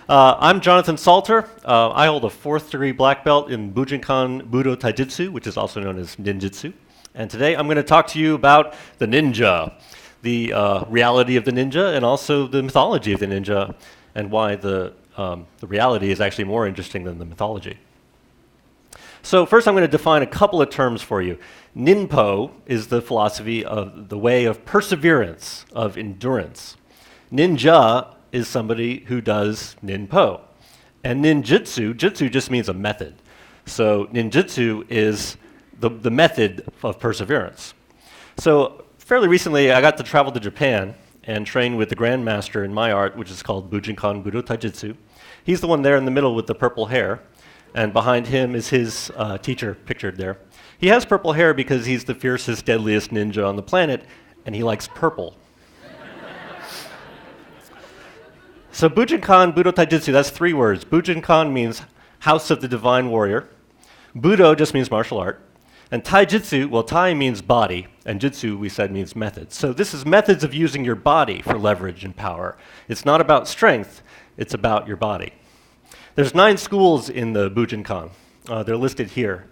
I'm Jonathan Salter. I hold a fourth degree black belt in Bujinkan Budo Taijutsu, which is also known as ninjutsu. And today I'm going to talk to you about the ninja, the reality of the ninja, and also the mythology of the ninja, and why the reality is actually more interesting than the mythology. So first I'm going to define a couple of terms for you. Ninpo is the philosophy of the way of perseverance, of endurance. Ninja is somebody who does ninpo. And ninjutsu, jutsu just means a method. So ninjutsu is the method of perseverance. So fairly recently I got to travel to Japan and train with the grandmaster in my art, which is called Bujinkan Budo Taijutsu. He's the one there in the middle with the purple hair, and behind him is his teacher pictured there. He has purple hair because he's the fiercest, deadliest ninja on the planet, and he likes purple. So Bujinkan Budo Taijutsu, that's 3 words. Bujinkan means house of the divine warrior. Budo just means martial art. And Taijutsu, well, Tai means body, and Jutsu, we said, means methods. So this is methods of using your body for leverage and power. It's not about strength, it's about your body. There's 9 schools in the Bujinkan. They're listed here.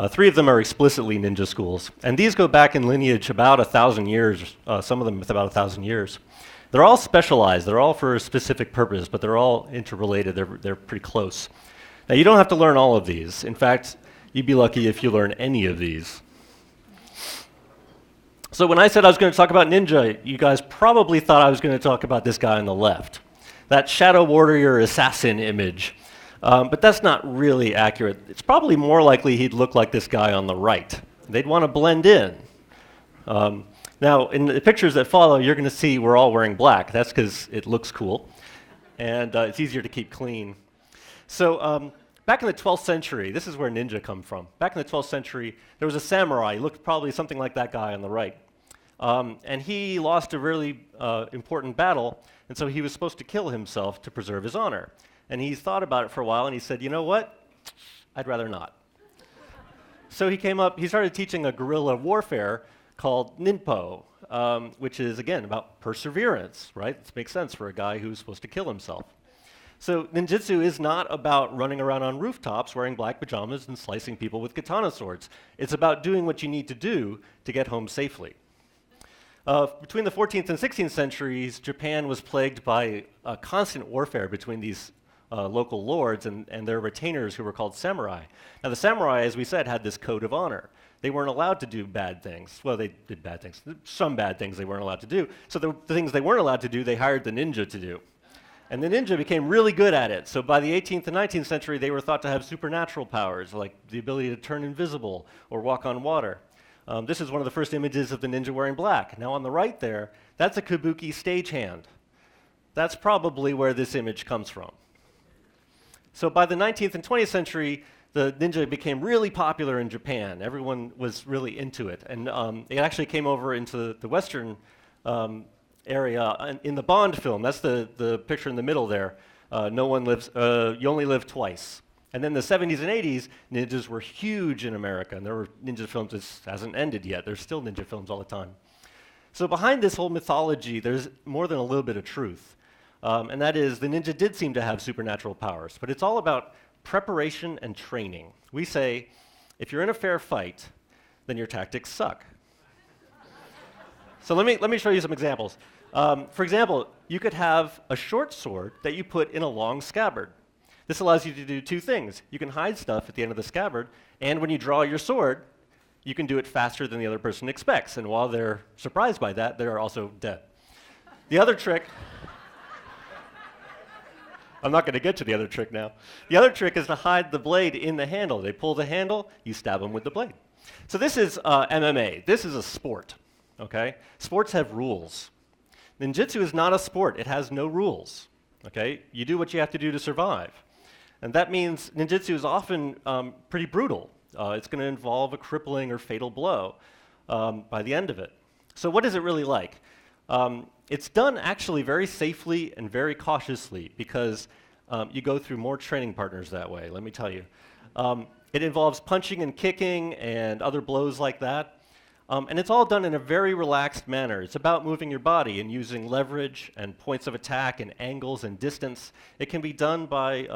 3 of them are explicitly ninja schools. And these go back in lineage about 1,000 years, some of them with about 1,000 years. They're all specialized. They're all for a specific purpose, but they're all interrelated. They're pretty close. Now, you don't have to learn all of these. In fact, you'd be lucky if you learn any of these. So when I said I was going to talk about ninja, you guys probably thought I was going to talk about this guy on the left, that shadow warrior assassin image. But that's not really accurate. It's probably more likely he'd look like this guy on the right. They'd want to blend in. Now, in the pictures that follow, you're going to see we're all wearing black. That's because it looks cool, and it's easier to keep clean. So back in the 12th century, this is where ninja come from. Back in the 12th century, there was a samurai. He looked probably something like that guy on the right. And he lost a really important battle, and so he was supposed to kill himself to preserve his honor. And he thought about it for a while, and he said, you know what? I'd rather not. So he started teaching a guerrilla warfare called ninpo, which is, again, about perseverance, right? This makes sense for a guy who's supposed to kill himself. So ninjutsu is not about running around on rooftops wearing black pajamas and slicing people with katana swords. It's about doing what you need to do to get home safely. Between the 14th and 16th centuries, Japan was plagued by constant warfare between these local lords and their retainers who were called samurai. Now the samurai, as we said, had this code of honor. They weren't allowed to do bad things. Well, they did bad things. Some bad things they weren't allowed to do. So the things they weren't allowed to do, they hired the ninja to do. And the ninja became really good at it. So by the 18th and 19th century, they were thought to have supernatural powers, like the ability to turn invisible or walk on water. This is one of the first images of the ninja wearing black. Now on the right there, that's a kabuki stagehand. That's probably where this image comes from. So by the 19th and 20th century, the ninja became really popular in Japan. Everyone was really into it. And it actually came over into the Western area in the Bond film. That's the picture in the middle there. You only live twice. And then the 70s and 80s, ninjas were huge in America. And there were ninja films. This hasn't ended yet. There's still ninja films all the time. So behind this whole mythology, there's more than a little bit of truth. And that is, the ninja did seem to have supernatural powers. But it's all about preparation and training. We say, if you're in a fair fight, then your tactics suck. So let me show you some examples. For example, you could have a short sword that you put in a long scabbard. This allows you to do 2 things. You can hide stuff at the end of the scabbard, and when you draw your sword, you can do it faster than the other person expects. And while they're surprised by that, they're also dead. The other trick, I'm not going to get to the other trick now. The other trick is to hide the blade in the handle. They pull the handle, you stab them with the blade. So this is MMA. This is a sport, okay? Sports have rules. Ninjutsu is not a sport. It has no rules, okay? You do what you have to do to survive. And that means ninjutsu is often pretty brutal. It's going to involve a crippling or fatal blow by the end of it. So what is it really like? It's done actually very safely and very cautiously because you go through more training partners that way, let me tell you. It involves punching and kicking and other blows like that. And it's all done in a very relaxed manner. It's about moving your body and using leverage and points of attack and angles and distance. It can be done by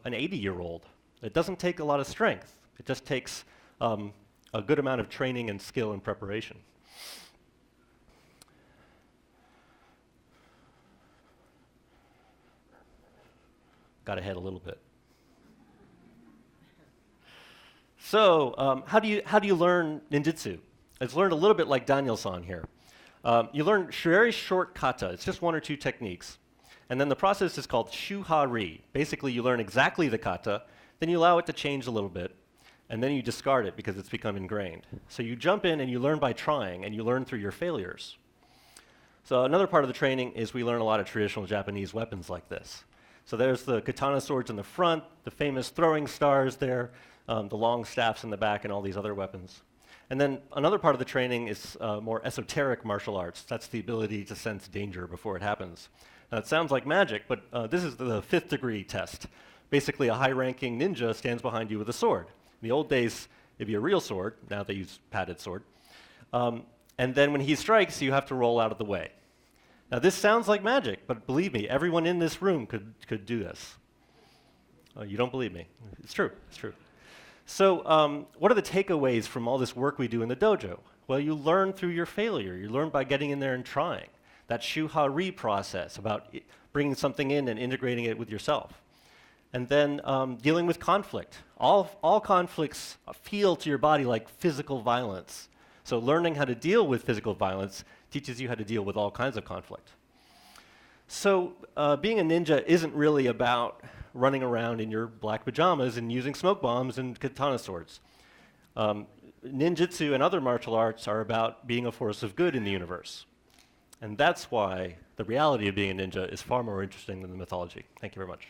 an 80-year-old. It doesn't take a lot of strength. It just takes a good amount of training and skill and preparation. Got ahead a little bit. So how do you learn ninjutsu? It's learned a little bit like Daniel-san here. You learn very short kata. It's just one or two techniques. And then the process is called shuha-ri. Basically, you learn exactly the kata, then you allow it to change a little bit, and then you discard it because it's become ingrained. So you jump in and you learn by trying, and you learn through your failures. So another part of the training is we learn a lot of traditional Japanese weapons like this. So there's the katana swords in the front, the famous throwing stars there, the long staffs in the back, and all these other weapons. And then another part of the training is more esoteric martial arts. That's the ability to sense danger before it happens. Now, it sounds like magic, but this is the 5th degree test. Basically, a high-ranking ninja stands behind you with a sword. In the old days, it'd be a real sword. Now they use padded sword. And then when he strikes, you have to roll out of the way. Now, this sounds like magic, but believe me, everyone in this room could do this. You don't believe me? It's true. It's true. So what are the takeaways from all this work we do in the dojo? Well, you learn through your failure. You learn by getting in there and trying. That shuha-ri process about bringing something in and integrating it with yourself. And then dealing with conflict. All conflicts feel to your body like physical violence. So learning how to deal with physical violence teaches you how to deal with all kinds of conflict. So being a ninja isn't really about running around in your black pajamas and using smoke bombs and katana swords. Ninjutsu and other martial arts are about being a force of good in the universe. And that's why the reality of being a ninja is far more interesting than the mythology. Thank you very much.